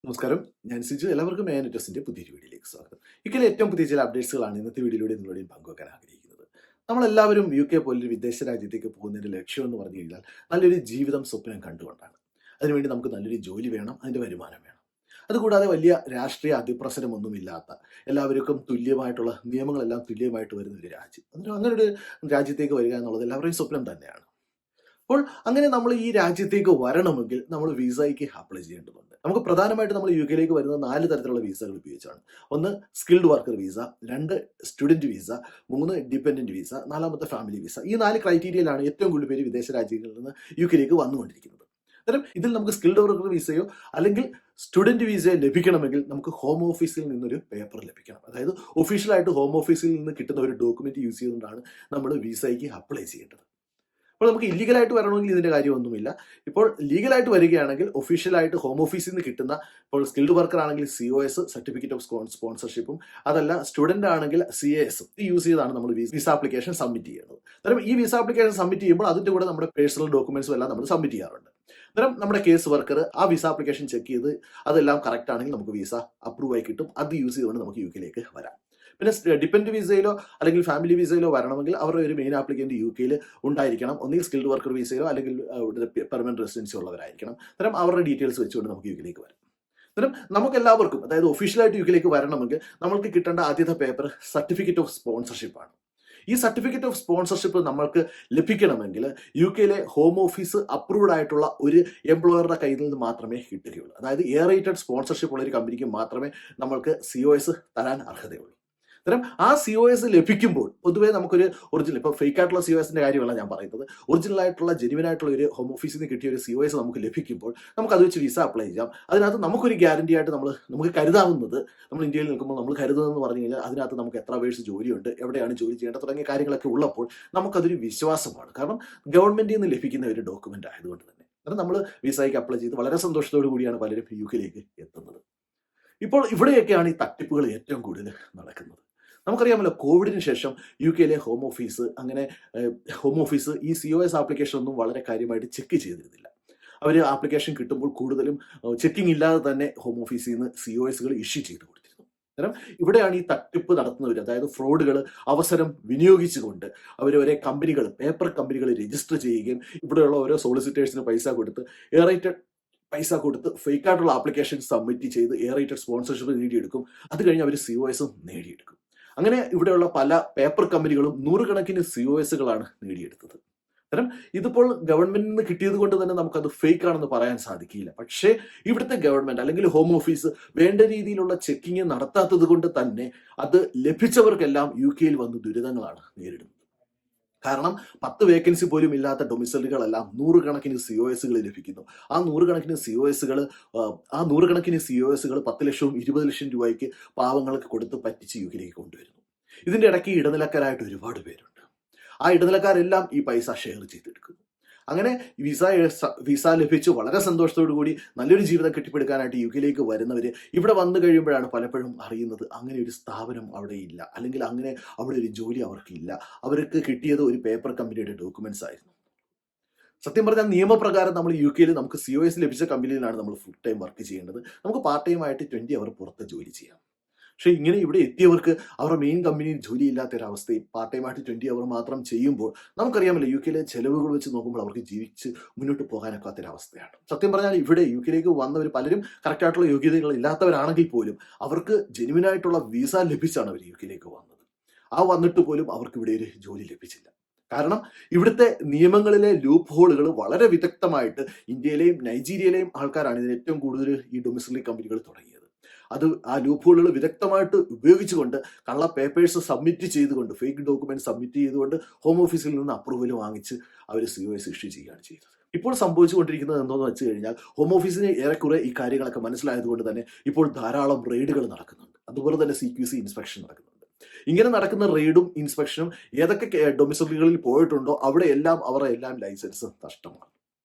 നമസ്കാരം, ഞാൻ സിജു. എല്ലാവർക്കും ടെസ്റ്റിന്റെ പുതിയൊരു വീഡിയോയിലേക്ക് സ്വാഗതം. യുകെയിലെ ഏറ്റവും പുതിയ ചില അപ്ഡേറ്റ്സുകളാണ് ഇന്നത്തെ വീഡിയോയിലൂടെ നിങ്ങളോട് പങ്കുവെക്കാൻ ആഗ്രഹിക്കുന്നത്. നമ്മളെല്ലാവരും UK പോലൊരു വിദേശ രാജ്യത്തേക്ക് പോകുന്നതിന്റെ ലക്ഷ്യം എന്ന് പറഞ്ഞു കഴിഞ്ഞാൽ നല്ലൊരു ജീവിതം സ്വപ്നം കണ്ടുകൊണ്ടാണ്. അതിനുവേണ്ടി നമുക്ക് നല്ലൊരു ജോലി വേണം, അതിന്റെ വരുമാനം വേണം. അതുകൂടാതെ വലിയ രാഷ്ട്രീയ അതിപ്രസരമൊന്നുമില്ലാത്ത, എല്ലാവർക്കും തുല്യമായിട്ടുള്ള നിയമങ്ങളെല്ലാം തുല്യമായിട്ട് വരുന്ന ഒരു രാജ്യം. അങ്ങനെ ഒരു രാജ്യത്തേക്ക് വരിക എന്നുള്ളത് എല്ലാവരുടെയും സ്വപ്നം തന്നെയാണ്. അപ്പോൾ അങ്ങനെ നമ്മൾ ഈ രാജ്യത്തേക്ക് വരണമെങ്കിൽ നമ്മൾ വിസയ്ക്ക് അപ്ലൈ ചെയ്യേണ്ടതുണ്ട്. നമുക്ക് പ്രധാനമായിട്ട് നമ്മൾ UK വരുന്ന 4 തരത്തിലുള്ള വിസകൾ ഉപയോഗിച്ചാണ്. ഒന്ന് skilled worker visa, 2 student visa, 3 dependent visa, 4 family visa. ഈ 4 ക്രൈറ്റീരിയയിലാണ് ഏറ്റവും കൂടുതൽ പേര് വിദേശ രാജ്യങ്ങളിൽ നിന്ന് UK വന്നുകൊണ്ടിരിക്കുന്നത്. അന്നേരം ഇതിൽ നമുക്ക് സ്കിൽഡ് വർക്കർ വിസയോ അല്ലെങ്കിൽ സ്റ്റുഡന്റ് വിസയോ ലഭിക്കണമെങ്കിൽ നമുക്ക് ഹോം ഓഫീസിൽ നിന്നൊരു പേപ്പർ ലഭിക്കണം. അതായത് ഒഫീഷ്യലായിട്ട് ഹോം ഓഫീസിൽ നിന്ന് കിട്ടുന്ന ഒരു ഡോക്യുമെന്റ് യൂസ് ചെയ്തുകൊണ്ടാണ് നമ്മൾ വിസയ്ക്ക് അപ്ലൈ ചെയ്യേണ്ടത്. അപ്പോൾ നമുക്ക് ഇല്ലീഗലായിട്ട് വരണമെങ്കിൽ ഇതിന്റെ കാര്യമൊന്നുമില്ല. ഇപ്പോൾ ലീഗലായിട്ട് വരികയാണെങ്കിൽ ഒഫീഷ്യലായിട്ട് ഹോം ഓഫീസിൽ നിന്ന് കിട്ടുന്ന, ഇപ്പോൾ സ്കിൽഡ് വർക്കർ ആണെങ്കിൽ COS സർട്ടിഫിക്കറ്റ് ഓഫ് സ്പോൺസർഷിപ്പും, അതല്ല സ്റ്റുഡന്റ് ആണെങ്കിൽ CAS ഇത് യൂസ് ചെയ്താണ് നമ്മൾ വിസ ആപ്ലിക്കേഷൻ സബ്മിറ്റ് ചെയ്യുന്നത്. അന്നേരം ഈ വിസ ആപ്ലിക്കേഷൻ സബ്മിറ്റ് ചെയ്യുമ്പോൾ അതിന്റെ കൂടെ നമ്മുടെ പേഴ്സണൽ ഡോക്യുമെന്റ്സും എല്ലാം നമ്മൾ സബ്മിറ്റ് ചെയ്യാറുണ്ട്. അന്നേരം നമ്മുടെ കേസ് വർക്കർ ആ വിസ ആപ്ലിക്കേഷൻ ചെക്ക് ചെയ്ത് അതെല്ലാം കറക്റ്റ് ആണെങ്കിൽ നമുക്ക് വിസ അപ്രൂവ് ആയി കിട്ടും. അത് യൂസ് ചെയ്തുകൊണ്ട് നമുക്ക് UK വരാം. പിന്നെ ഡിപെൻഡ് വിസയിലോ അല്ലെങ്കിൽ ഫാമിലി വിസയിലോ വരണമെങ്കിൽ അവരുടെ ഒരു മെയിൻ ആപ്ലിക്കന്റ് UK ഉണ്ടായിരിക്കണം. ഒന്നുകിൽ സ്കിൽഡ് വർക്കർ വിസയിലോ അല്ലെങ്കിൽ പെർമനന്റ് റെസിഡൻസി ഉള്ളവരായിരിക്കണം. അന്നേരം അവരുടെ ഡീറ്റെയിൽസ് വെച്ചുകൊണ്ട് നമുക്ക് UK വരാം. അന്നേരം നമുക്ക് എല്ലാവർക്കും, അതായത് ഒഫീഷ്യലായിട്ട് UK വരണമെങ്കിൽ നമ്മൾക്ക് കിട്ടേണ്ട ആദ്യത്തെ പേപ്പർ സർട്ടിഫിക്കറ്റ് ഓഫ് സ്പോൺസർഷിപ്പ് ആണ്. ഈ സർട്ടിഫിക്കറ്റ് ഓഫ് സ്പോൺസർഷിപ്പ് നമ്മൾക്ക് ലഭിക്കണമെങ്കിൽ UK ഹോം ഓഫീസ് അപ്രൂവ്ഡ് ആയിട്ടുള്ള ഒരു എംപ്ലോയറുടെ കയ്യിൽ നിന്ന് മാത്രമേ കിട്ടുകയുള്ളൂ. അതായത് എയറേറ്റഡ് സ്പോൺസർഷിപ്പ് ഉള്ള ഒരു കമ്പനിക്ക് മാത്രമേ നമ്മൾക്ക് COS തരാൻ അർഹതയുള്ളൂ. അന്നേരം ആ COS ലഭിക്കുമ്പോൾ പൊതുവേ നമുക്കൊരു ഒറിജിനൽ, ഇപ്പോൾ ഫേക്ക് ആയിട്ടുള്ള COSന്റെ കാര്യമല്ല ഞാൻ പറയുന്നത്, ഒറിജിനൽ ആയിട്ടുള്ള ജെന്യുവൻ ആയിട്ടുള്ള ഒരു ഹോം ഓഫീസിൽ നിന്ന് കിട്ടിയ ഒരു COS നമുക്ക് ലഭിക്കുമ്പോൾ നമുക്ക് അത് വെച്ച് വിസ അപ്ലൈ ചെയ്യാം. അതിനകത്ത് നമുക്കൊരു ഗ്യാരണ്ടി ആയിട്ട് നമുക്ക് കരുതാവുന്നത്, നമ്മൾ ഇന്ത്യയിൽ നിൽക്കുമ്പോൾ നമ്മൾ കരുതുന്നതെന്ന് പറഞ്ഞു കഴിഞ്ഞാൽ അതിനകത്ത് നമുക്ക് എത്ര വേഴ്സ് ജോലിയുണ്ട്, എവിടെയാണ് ജോലി ചെയ്യേണ്ടത് തുടങ്ങിയ കാര്യങ്ങളൊക്കെ ഉള്ളപ്പോൾ നമുക്കതൊരു വിശ്വാസമാണ്. കാരണം ഗവൺമെന്റിൽ നിന്ന് ലഭിക്കുന്ന ഒരു ഡോക്യുമെന്റ് ആയതുകൊണ്ട് തന്നെ. കാരണം നമ്മൾ വിസയ്ക്ക് അപ്ലൈ ചെയ്ത് വളരെ സന്തോഷത്തോടു കൂടിയാണ് പലരും UK എത്തുന്നത്. ഇപ്പോൾ ഇവിടെയൊക്കെയാണ് ഈ തട്ടിപ്പുകൾ ഏറ്റവും കൂടുതൽ നടക്കുന്നത്. നമുക്കറിയാമല്ലോ, കോവിഡിന് ശേഷം UK ഹോം ഓഫീസ് ഈ COS ആപ്ലിക്കേഷൻ ഒന്നും വളരെ കാര്യമായിട്ട് ചെക്ക് ചെയ്തിരുന്നില്ല. അവർ ആപ്ലിക്കേഷൻ കിട്ടുമ്പോൾ കൂടുതലും ചെക്കിംഗ് ഇല്ലാതെ തന്നെ ഹോം ഓഫീസിൽ നിന്ന് COSകൾ ഇഷ്യൂ ചെയ്ത് കൊടുത്തിരുന്നു. അന്നേരം ഇവിടെയാണ് ഈ തട്ടിപ്പ് നടത്തുന്നവർ, അതായത് ഫ്രോഡുകൾ അവസരം വിനിയോഗിച്ചുകൊണ്ട് അവർ ഒരേ പേപ്പർ കമ്പനികൾ രജിസ്റ്റർ ചെയ്യുകയും ഇവിടെയുള്ള ഓരോ സോളിസിറ്റേഴ്സിന് പൈസ കൊടുത്ത് ഫേക്കായിട്ടുള്ള ആപ്ലിക്കേഷൻ സബ്മിറ്റ് ചെയ്ത് എയറേറ്റഡ് സ്പോൺസർഷിപ്പ് നേടിയെടുക്കും. അത് കഴിഞ്ഞ് അവർ COSും നേടിയെടുക്കും. അങ്ങനെ ഇവിടെയുള്ള പല പേപ്പർ കമ്പനികളും നൂറുകണക്കിന് COSകളാണ് നേടിയെടുത്തത്. അന്നേരം ഇതിപ്പോൾ ഗവൺമെന്റിൽ നിന്ന് കിട്ടിയത് കൊണ്ട് തന്നെ നമുക്കത് ഫേക്ക് ആണെന്ന് പറയാൻ സാധിക്കില്ല. പക്ഷേ ഇവിടുത്തെ ഗവൺമെന്റ് അല്ലെങ്കിൽ ഹോം ഓഫീസ് വേണ്ട രീതിയിലുള്ള ചെക്കിങ് നടത്താത്തത് കൊണ്ട് തന്നെ അത് ലഭിച്ചവർക്കെല്ലാം UK വന്ന് ദുരിതങ്ങളാണ് നേരിടുന്നത്. കാരണം 10 വേക്കൻസി പോലും ഇല്ലാത്ത ഡൊമിസൈലുകളെല്ലാം നൂറുകണക്കിന് COSകൾ ലഭിക്കുന്നു. ആ നൂറുകണക്കിന് COSകൾ 10 ലക്ഷവും 20 ലക്ഷം രൂപയ്ക്ക് പാവങ്ങൾക്ക് കൊടുത്ത് പറ്റിച്ച് UK കൊണ്ടുവരുന്നു. ഇതിന്റെ ഇടയ്ക്ക് ഇടനിലക്കാരായിട്ട് ഒരുപാട് പേരുണ്ട്. ആ ഇടനിലക്കാരെല്ലാം ഈ പൈസ ഷെയർ ചെയ്തെടുക്കുന്നു. അങ്ങനെ വിസ ലഭിച്ച് വളരെ സന്തോഷത്തോടു കൂടി നല്ലൊരു ജീവിതം കെട്ടിപ്പടുക്കാനായിട്ട് UK വരുന്നവര് ഇവിടെ വന്നു കഴിയുമ്പോഴാണ് പലപ്പോഴും അറിയുന്നത് അങ്ങനെ ഒരു സ്ഥാപനം അവിടെ ഇല്ല, അല്ലെങ്കിൽ അങ്ങനെ അവിടെ ഒരു ജോലി അവർക്കില്ല. അവർക്ക് കിട്ടിയത് ഒരു പേപ്പർ കമ്പനിയുടെ ഡോക്യുമെന്റ്സ് ആയിരുന്നു. സത്യം പറഞ്ഞാൽ നിയമപ്രകാരം നമ്മൾ UK നമുക്ക് COS ലഭിച്ച കമ്പനിയിലാണ് നമ്മൾ ഫുൾ ടൈം വർക്ക് ചെയ്യേണ്ടത്. നമുക്ക് പാർട്ട് ടൈം ആയിട്ട് 20 അവർ പുറത്ത് ജോലി ചെയ്യാം. പക്ഷേ ഇങ്ങനെ ഇവിടെ എത്തിയവർക്ക് അവരുടെ മെയിൻ കമ്പനിയിൽ ജോലിയില്ലാത്തൊരവസ്ഥയും പാർട്ട് ടൈം ആയിട്ട് 20 അവർ മാത്രം ചെയ്യുമ്പോൾ നമുക്കറിയാമല്ലോ, UK ചെലവുകൾ വെച്ച് നോക്കുമ്പോൾ അവർക്ക് ജീവിച്ച് മുന്നോട്ട് പോകാനൊക്കാത്തൊരവസ്ഥയാണ്. സത്യം പറഞ്ഞാൽ ഇവിടെ UK വന്നവർ പലരും കറക്റ്റായിട്ടുള്ള യോഗ്യതകൾ ഇല്ലാത്തവരാണെങ്കിൽ പോലും അവർക്ക് ജെന്യുവൻ ആയിട്ടുള്ള വിസ ലഭിച്ചാണ് അവർ UK വന്നത്. ആ വന്നിട്ട് പോലും അവർക്ക് ഇവിടെ ഒരു ജോലി ലഭിച്ചില്ല. കാരണം ഇവിടുത്തെ നിയമങ്ങളിലെ ലൂപ്പ് ഹോളുകൾ വളരെ വിദഗ്ധമായിട്ട് ഇന്ത്യയിലെയും നൈജീരിയയിലെയും ആൾക്കാരാണ് ഇതിന് ഏറ്റവും കൂടുതൽ ഈ ഡൊമിസിലറി കമ്പനികൾ തുടങ്ങിയത്. ആ ലൂപ്പ് ഹോളുകൾ വിദഗ്ധമായിട്ട് ഉപയോഗിച്ചുകൊണ്ട് കള്ള പേപ്പേഴ്സ് സബ്മിറ്റ് ചെയ്തുകൊണ്ട്, ഫേക്ക് ഡോക്യുമെന്റ് സബ്മിറ്റ് ചെയ്തുകൊണ്ട് ഹോം ഓഫീസിൽ നിന്ന് അപ്രൂവൽ വാങ്ങിച്ച് അവർ COS ഇഷ്യൂ ചെയ്യുകയാണ് ചെയ്തത്. ഇപ്പോൾ സംഭവിച്ചുകൊണ്ടിരിക്കുന്നത് എന്തോന്ന് വെച്ച് കഴിഞ്ഞാൽ, ഹോം ഓഫീസിന് ഏറെക്കുറെ ഈ കാര്യങ്ങളൊക്കെ മനസ്സിലായതുകൊണ്ട് തന്നെ ഇപ്പോൾ ധാരാളം റെയ്ഡുകൾ നടക്കുന്നുണ്ട്. അതുപോലെ തന്നെ CQC ഇൻസ്പെക്ഷൻ നടക്കുന്നുണ്ട്. ഇങ്ങനെ നടക്കുന്ന റെയ്ഡും ഇൻസ്പെക്ഷനും ഏതൊക്കെ ഡൊമിസൈലുകളിൽ പോയിട്ടുണ്ടോ അവിടെയെല്ലാം അവരുടെ ലൈസൻസ് നഷ്ടമാണ്.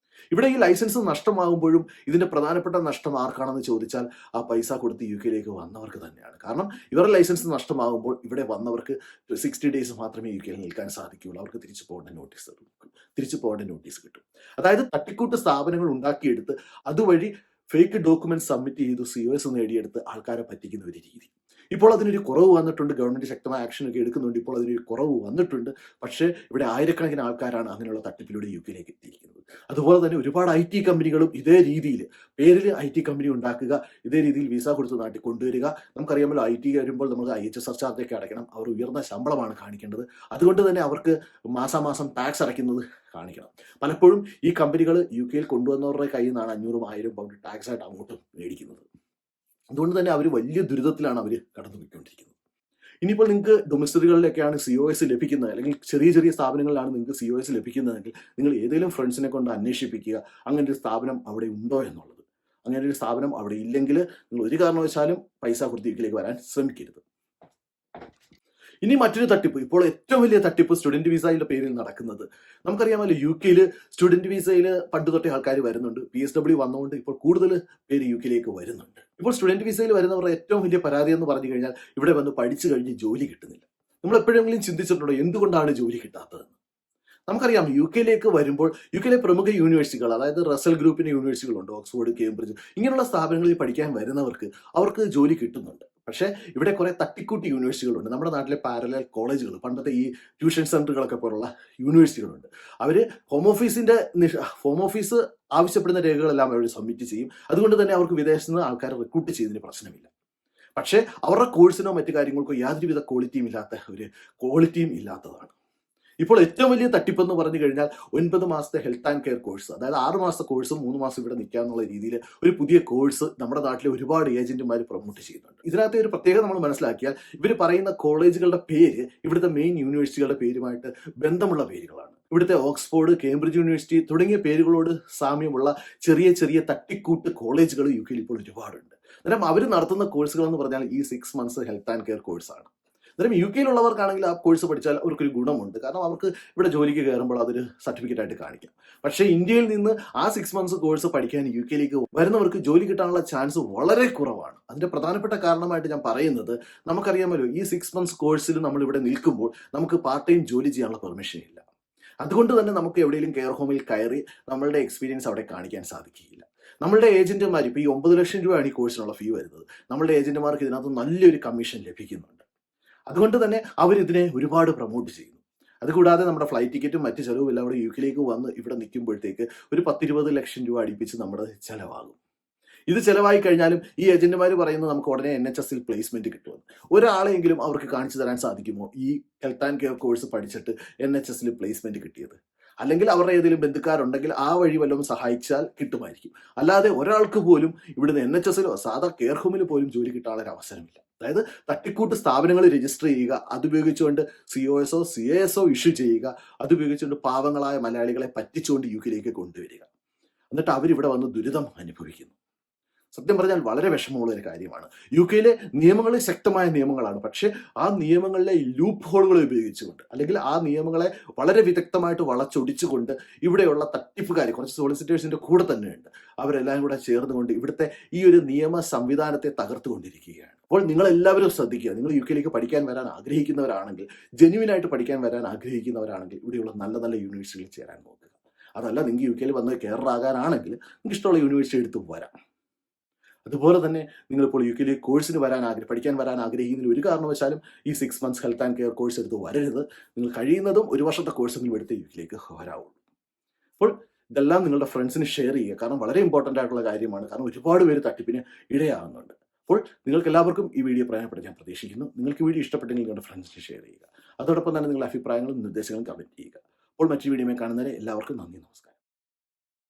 ഇവിടെ ഈ ലൈസൻസ് നഷ്ടമാകുമ്പോഴും ഇതിന്റെ പ്രധാനപ്പെട്ട നഷ്ടം ആർക്കാണെന്ന് ചോദിച്ചാൽ ആ പൈസ കൊടുത്ത് UK വന്നവർക്ക് തന്നെയാണ്. കാരണം ഇവരുടെ ലൈസൻസ് നഷ്ടമാകുമ്പോൾ ഇവിടെ വന്നവർക്ക് 60 ഡേയ്സ് മാത്രമേ UK നിൽക്കാൻ സാധിക്കുകയുള്ളൂ. അവർക്ക് തിരിച്ചു പോകേണ്ട നോട്ടീസ് കിട്ടും. അതായത് തട്ടിക്കൂട്ട് സ്ഥാപനങ്ങൾ ഉണ്ടാക്കിയെടുത്ത് അതുവഴി ഫേക്ക് ഡോക്യുമെന്റ് സബ്മിറ്റ് ചെയ്ത് COS നേടിയെടുത്ത് ആൾക്കാരെ പറ്റിക്കുന്ന ഒരു രീതി. ഇപ്പോൾ അതിനൊരു കുറവ് വന്നിട്ടുണ്ട്. ഗവൺമെന്റ് ശക്തമായ ആക്ഷൻ ഒക്കെ എടുക്കുന്നുണ്ട്. ഇപ്പോൾ അതിനൊരു കുറവ് വന്നിട്ടുണ്ട്. പക്ഷേ ഇവിടെ ആയിരക്കണക്കിന് ആൾക്കാരാണ് അങ്ങനെയുള്ള തട്ടിപ്പിലൂടെ യുകെയിലേക്ക് എത്തിയിരിക്കുന്നത്. അതുപോലെ തന്നെ ഒരുപാട് IT കമ്പനികളും ഇതേ രീതിയിൽ പേരിൽ IT കമ്പനി ഉണ്ടാക്കുക, ഇതേ രീതിയിൽ വിസ കൊടുത്ത് നാട്ടിൽ കൊണ്ടുവരിക. നമുക്കറിയാമല്ലോ, IT വരുമ്പോൾ നമുക്ക് IHSR ചാർജൊക്കെ അടയ്ക്കണം. അവർ ഉയർന്ന ശമ്പളമാണ് കാണിക്കേണ്ടത്. അതുകൊണ്ട് തന്നെ അവർക്ക് മാസാമാസം ടാക്സ് അടയ്ക്കുന്നത് കാണിക്കണം. പലപ്പോഴും ഈ കമ്പനികൾ യുകെയിൽ കൊണ്ടുവന്നവരുടെ കയ്യിൽ നിന്നാണ് 500 1000 പൗണ്ട് ടാക്സ് ആയിട്ട് അങ്ങോട്ടും മേടിക്കുന്നത്. അതുകൊണ്ട് തന്നെ അവർ വലിയ ദുരിതത്തിലാണ് അവർ കടന്നു പോയിക്കൊണ്ടിരിക്കുന്നത്. ഇനിയിപ്പോൾ നിങ്ങൾക്ക് ഡൊമസ്റ്റിക്കുകളിലൊക്കെയാണ് COS ലഭിക്കുന്നത്, അല്ലെങ്കിൽ ചെറിയ ചെറിയ സ്ഥാപനങ്ങളിലാണ് നിങ്ങൾക്ക് COS ലഭിക്കുന്നതെങ്കിൽ നിങ്ങൾ ഏതെങ്കിലും ഫ്രണ്ട്സിനെ കൊണ്ട് അന്വേഷിപ്പിക്കുക അങ്ങനെ ഒരു സ്ഥാപനം അവിടെ ഉണ്ടോ എന്നുള്ളത്. അങ്ങനെ ഒരു സ്ഥാപനം അവിടെ ഇല്ലെങ്കിൽ നിങ്ങൾ ഒരു കാരണവശാലും പൈസ കൊടുത്ത് യുകെയിലേക്ക് വരാൻ ശ്രമിക്കരുത്. ഇനി മറ്റൊരു തട്ടിപ്പ്, ഇപ്പോൾ ഏറ്റവും വലിയ തട്ടിപ്പ് സ്റ്റുഡന്റ് വിസയുടെ പേരിൽ നടക്കുന്നത്. നമുക്കറിയാമല്ലോ, യുകെയിൽ സ്റ്റുഡന്റ് വിസയിൽ പണ്ട് തൊട്ടേ ആൾക്കാർ വരുന്നുണ്ട്. PSW വന്നുകൊണ്ട് ഇപ്പോൾ കൂടുതൽ പേര് യുകെയിലേക്ക് വരുന്നുണ്ട്. ഇപ്പോൾ സ്റ്റുഡന്റ് വിസയിൽ വരുന്നവരുടെ ഏറ്റവും വലിയ പരാതി എന്ന് പറഞ്ഞു കഴിഞ്ഞാൽ ഇവിടെ വന്ന് പഠിച്ചു കഴിഞ്ഞ് ജോലി കിട്ടുന്നില്ല. നമ്മൾ എപ്പോഴെങ്കിലും ചിന്തിച്ചിട്ടുണ്ടോ എന്തുകൊണ്ടാണ് ജോലി കിട്ടാത്തത്? നമുക്കറിയാം, യുകെയിലേക്ക് വരുമ്പോൾ യുകെയിലെ പ്രമുഖ യൂണിവേഴ്സിറ്റികൾ, അതായത് റസൽ ഗ്രൂപ്പിന്റെ യൂണിവേഴ്സിറ്റികളുണ്ട്, ഓക്സ്ഫോർഡ്, കേംബ്രിഡ്ജ്, ഇങ്ങനെയുള്ള സ്ഥാപനങ്ങളിൽ പഠിക്കാൻ വരുന്നവർക്ക് അവർക്ക് ജോലി കിട്ടുന്നുണ്ട്. പക്ഷേ ഇവിടെ കുറെ തട്ടിക്കൂട്ടി യൂണിവേഴ്സിറ്റികളുണ്ട്. നമ്മുടെ നാട്ടിലെ പാരലൽ കോളേജുകൾ, പണ്ടത്തെ ഈ ട്യൂഷൻ സെന്ററുകളൊക്കെ പോലുള്ള യൂണിവേഴ്സിറ്റികളുണ്ട്. അവർ ഹോം ഓഫീസ് ആവശ്യപ്പെടുന്ന രേഖകളെല്ലാം അവർ സബ്മിറ്റ് ചെയ്യും. അതുകൊണ്ട് തന്നെ അവർക്ക് വിദേശത്ത് നിന്ന് ആൾക്കാരെ റിക്രൂട്ട് ചെയ്യുന്നതിന് പ്രശ്നമില്ല. പക്ഷേ അവരുടെ കോഴ്സിനോ മറ്റു കാര്യങ്ങൾക്കോ യാതൊരുവിധ ക്വാളിറ്റിയും ഇല്ലാത്തതാണ്. ഇപ്പോൾ ഏറ്റവും വലിയ തട്ടിപ്പെന്ന് പറഞ്ഞു കഴിഞ്ഞാൽ 9 മാസത്തെ ഹെൽത്ത് ആൻഡ് കെയർ കോഴ്സ്, അതായത് 6 മാസത്തെ കോഴ്സും 3 മാസം ഇവിടെ നിൽക്കാന്നുള്ള രീതിയിൽ ഒരു പുതിയ കോഴ്സ് നമ്മുടെ നാട്ടിലെ ഒരുപാട് ഏജന്റുമാർ പ്രൊമോട്ട് ചെയ്യുന്നുണ്ട്. ഇതിനകത്ത് ഒരു പ്രത്യേകത നമ്മൾ മനസ്സിലാക്കിയാൽ ഇവർ പറയുന്ന കോളേജുകളുടെ പേര് ഇവിടുത്തെ മെയിൻ യൂണിവേഴ്സിറ്റികളുടെ പേരുമായിട്ട് ബന്ധമുള്ള പേരുകളാണ്. ഇവിടുത്തെ ഓക്സ്ഫോർഡ്, കേംബ്രിഡ്ജ് യൂണിവേഴ്സിറ്റി തുടങ്ങിയ പേരുകളോട് സാമ്യമുള്ള ചെറിയ ചെറിയ തട്ടിക്കൂട്ട് കോളേജുകൾ യുകെയിൽ ഇപ്പോൾ ഒരുപാടുണ്ട്. അന്നേരം അവർ നടത്തുന്ന കോഴ്സുകൾ എന്ന് പറഞ്ഞാൽ ഈ 6 മന്ത്സ് ഹെൽത്ത് ആൻഡ് കെയർ കോഴ്സാണ്. അന്നേരം യുകെയിലുള്ളവർക്കാണെങ്കിൽ ആ കോഴ്സ് പഠിച്ചാൽ അവർക്കൊരു ഗുണമുണ്ട്. കാരണം അവർക്ക് ഇവിടെ ജോലിക്ക് കയറുമ്പോൾ അതൊരു സർട്ടിഫിക്കറ്റ് ആയിട്ട് കാണിക്കാം. പക്ഷേ ഇന്ത്യയിൽ നിന്ന് ആ 6 മന്ത്സ് കോഴ്സ് പഠിക്കാൻ യുകെയിലേക്ക് വരുന്നവർക്ക് ജോലി കിട്ടാനുള്ള ചാൻസ് വളരെ കുറവാണ്. അതിന്റെ പ്രധാനപ്പെട്ട കാരണമായിട്ട് ഞാൻ പറയുന്നത്, നമുക്കറിയാമല്ലോ, ഈ 6 മന്ത്സ് കോഴ്സിൽ നമ്മൾ ഇവിടെ നിൽക്കുമ്പോൾ നമുക്ക് പാർട്ട് ടൈം ജോലി ചെയ്യാനുള്ള പെർമിഷൻ ഇല്ല. അതുകൊണ്ട് തന്നെ നമുക്ക് എവിടെയെങ്കിലും കെയർ ഹോമിൽ കയറി നമ്മളുടെ എക്സ്പീരിയൻസ് അവിടെ കാണിക്കാൻ സാധിക്കുകയില്ല. നമ്മളുടെ ഏജന്റുമാർ ഇപ്പോൾ ഈ 9 ലക്ഷം രൂപയാണ് ഈ കോഴ്സിനുള്ള ഫീ വരുന്നത്. നമ്മളുടെ ഏജന്റുമാർക്ക് ഇതിനകത്ത് നല്ലൊരു കമ്മീഷൻ ലഭിക്കുന്നുണ്ട്. അതുകൊണ്ട് തന്നെ അവരിതിനെ ഒരുപാട് പ്രൊമോട്ട് ചെയ്യുന്നു. അതുകൂടാതെ നമ്മുടെ ഫ്ലൈറ്റ് ടിക്കറ്റും മറ്റ് ചിലവുമില്ല അവിടെ യുകെയിലേക്ക് വന്ന് ഇവിടെ നിൽക്കുമ്പോഴത്തേക്ക് ഒരു 10-20 ലക്ഷം രൂപ അടുപ്പിച്ച് നമ്മുടെ ചിലവാകും. ഇത് ചിലവായി കഴിഞ്ഞാലും ഈ ഏജന്റുമാർ പറയുന്നത് നമുക്ക് ഉടനെ NHSൽ പ്ലേസ്മെന്റ് കിട്ടുമെന്ന്. ഒരാളെങ്കിലും അവർക്ക് കാണിച്ചു തരാൻ സാധിക്കുമോ ഈ ഹെൽത്ത് ആൻഡ് കെയർ കോഴ്സ് പഠിച്ചിട്ട് NHSൽ പ്ലേസ്മെന്റ് കിട്ടിയത്? അല്ലെങ്കിൽ അവരുടെ ഏതെങ്കിലും ബന്ധുക്കാരുണ്ടെങ്കിൽ ആ വഴി വല്ലതും സഹായിച്ചാൽ കിട്ടുമായിരിക്കും. അല്ലാതെ ഒരാൾക്ക് പോലും ഇവിടുന്ന് NHSലോ സാധാ കെയർ ഹോമിൽ പോലും ജോലി കിട്ടാനുള്ള ഒരു അവസരമില്ല. അതായത് തട്ടിക്കൂട്ട് സ്ഥാപനങ്ങൾ രജിസ്റ്റർ ചെയ്യുക, അതുപയോഗിച്ചുകൊണ്ട് COSO CASO ഇഷ്യൂ ചെയ്യുക, അതുപയോഗിച്ചുകൊണ്ട് പാവങ്ങളായ മലയാളികളെ പറ്റിച്ചുകൊണ്ട് യുകെയിലേക്ക് കൊണ്ടുവരിക. എന്നിട്ട് അവരിവിടെ വന്ന് ദുരിതം അനുഭവിക്കുന്നു. സത്യം പറഞ്ഞാൽ വളരെ വിഷമമുള്ള ഒരു കാര്യമാണ്. യുകെയിലെ നിയമങ്ങൾ ശക്തമായ നിയമങ്ങളാണ്. പക്ഷേ ആ നിയമങ്ങളിലെ ലൂപ്പ് ഹോളുകൾ ഉപയോഗിച്ചുകൊണ്ട്, അല്ലെങ്കിൽ ആ നിയമങ്ങളെ വളരെ വിദഗ്ധമായിട്ട് വളച്ചൊടിച്ചുകൊണ്ട് ഇവിടെയുള്ള തട്ടിപ്പുകാർ, കുറച്ച് സോളിസിറ്റേഴ്സിന്റെ കൂടെ തന്നെയുണ്ട്, അവരെല്ലാം കൂടെ ചേർന്നുകൊണ്ട് ഇവിടുത്തെ ഈ ഒരു നിയമ സംവിധാനത്തെ തകർത്തുകൊണ്ടിരിക്കുകയാണ്. അപ്പോൾ നിങ്ങൾ എല്ലാവരും ശ്രദ്ധിക്കുക. നിങ്ങൾ യുകെയിലേക്ക് പഠിക്കാൻ വരാൻ ആഗ്രഹിക്കുന്നവരാണെങ്കിൽ, ജെന്യുവിനായിട്ട് പഠിക്കാൻ വരാൻ ആഗ്രഹിക്കുന്നവരാണെങ്കിൽ ഇവിടെയുള്ള നല്ല നല്ല യൂണിവേഴ്സിറ്റിയിൽ ചേരാൻ നോക്കുക. അതല്ല, നിങ്ങൾക്ക് യുകെയിൽ വന്ന് കെയറാകാനാണെങ്കിൽ നിങ്ങൾക്ക് ഇഷ്ടമുള്ള യൂണിവേഴ്സിറ്റി എടുത്ത് വരാം. അതുപോലെ തന്നെ നിങ്ങളിപ്പോൾ യുകെയിലേക്ക് കോഴ്സിന് പഠിക്കാൻ വരാൻ ആഗ്രഹിക്കുന്നതിൽ ഒരു കാരണവശാലും ഈ 6 months health and care course എടുത്ത് വരരുത്. നിങ്ങൾ കഴിയുന്നതും 1 വർഷത്തെ കോഴ്സെങ്കിലും എടുത്ത് യുകെയിലേക്ക് വരാവുള്ളൂ. അപ്പോൾ ഇതെല്ലാം നിങ്ങളുടെ ഫ്രണ്ട്സിന് ഷെയർ ചെയ്യുക. കാരണം വളരെ ഇമ്പോർട്ടൻ്റ് ആയിട്ടുള്ള കാര്യമാണ്. കാരണം ഒരുപാട് പേര് തട്ടിപ്പിന് ഇടയാകുന്നുണ്ട്. അപ്പോൾ നിങ്ങൾക്ക് എല്ലാവർക്കും ഈ വീഡിയോ പ്രയോജനപ്പെടുത്താൻ ഞാൻ പ്രതീക്ഷിക്കുന്നു. നിങ്ങൾക്ക് വീഡിയോ ഇഷ്ടപ്പെട്ടെങ്കിൽ നിങ്ങളുടെ ഫ്രണ്ട്സിന് ഷെയർ ചെയ്യുക. അതോടൊപ്പം തന്നെ നിങ്ങളുടെ അഭിപ്രായങ്ങളും നിർദ്ദേശങ്ങളും കമൻറ്റ് ചെയ്യുക. അപ്പോൾ മറ്റൊരു വീഡിയോയിൽ കാണുന്നവരെ എല്ലാവർക്കും നന്ദി, നമസ്കാരം.